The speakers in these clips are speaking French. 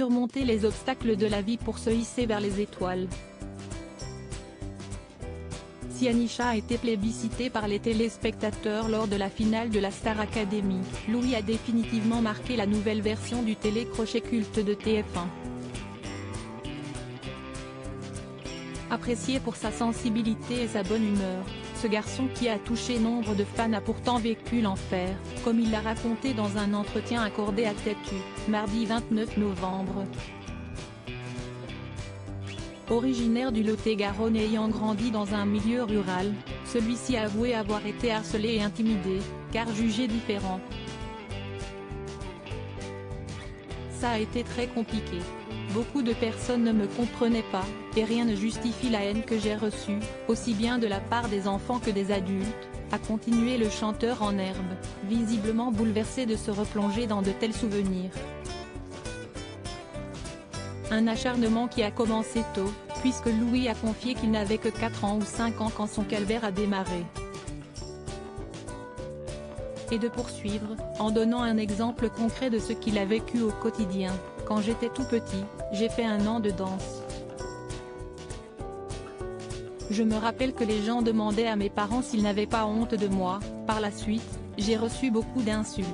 surmonter les obstacles de la vie pour se hisser vers les étoiles. Si Anisha a été plébiscitée par les téléspectateurs lors de la finale de la Star Academy, Louis a définitivement marqué la nouvelle version du télécrochet culte de TF1. Apprécié pour sa sensibilité et sa bonne humeur, ce garçon qui a touché nombre de fans a pourtant vécu l'enfer, comme il l'a raconté dans un entretien accordé à Têtu, mardi 29 novembre. Originaire du Lot-et-Garonne et ayant grandi dans un milieu rural, celui-ci a avoué avoir été harcelé et intimidé, car jugé différent. Ça a été très compliqué. Beaucoup de personnes ne me comprenaient pas, et rien ne justifie la haine que j'ai reçue, aussi bien de la part des enfants que des adultes, a continué le chanteur en herbe, visiblement bouleversé de se replonger dans de tels souvenirs. Un acharnement qui a commencé tôt, puisque Louis a confié qu'il n'avait que 4 ans ou 5 ans quand son calvaire a démarré. Et de poursuivre, en donnant un exemple concret de ce qu'il a vécu au quotidien. Quand j'étais tout petit, j'ai fait 1 an de danse. Je me rappelle que les gens demandaient à mes parents s'ils n'avaient pas honte de moi. Par la suite, j'ai reçu beaucoup d'insultes.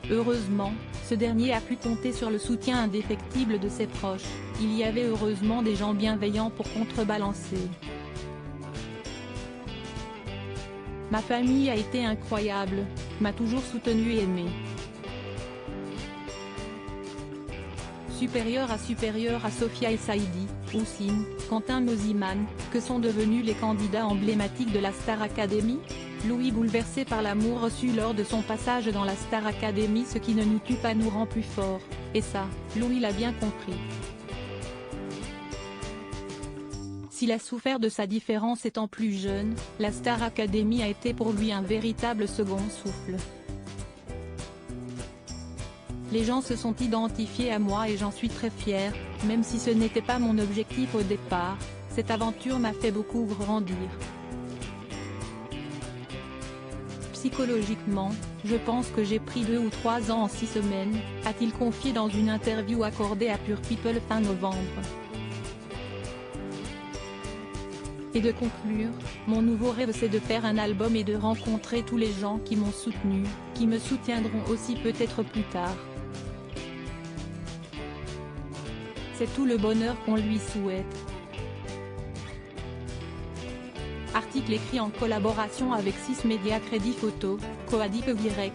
Heureusement, ce dernier a pu compter sur le soutien indéfectible de ses proches. Il y avait heureusement des gens bienveillants pour contrebalancer. Ma famille a été incroyable, m'a toujours soutenu et aimé. Supérieur à Sophia El Saïdi, Houssine, Quentin Mosiman, que sont devenus les candidats emblématiques de la Star Academy. Louis bouleversé par l'amour reçu lors de son passage dans la Star Academy. Ce qui ne nous tue pas nous rend plus forts, et ça, Louis l'a bien compris. S'il a souffert de sa différence étant plus jeune, la Star Academy a été pour lui un véritable second souffle. Les gens se sont identifiés à moi et j'en suis très fière, même si ce n'était pas mon objectif au départ, cette aventure m'a fait beaucoup grandir. Psychologiquement, je pense que j'ai pris 2 ou 3 ans en 6 semaines, a-t-il confié dans une interview accordée à Pure People fin novembre. Et de conclure, mon nouveau rêve c'est de faire un album et de rencontrer tous les gens qui m'ont soutenu, qui me soutiendront aussi peut-être plus tard. C'est tout le bonheur qu'on lui souhaite. Article écrit en collaboration avec 6 médias Crédit Photo, Coadic Y.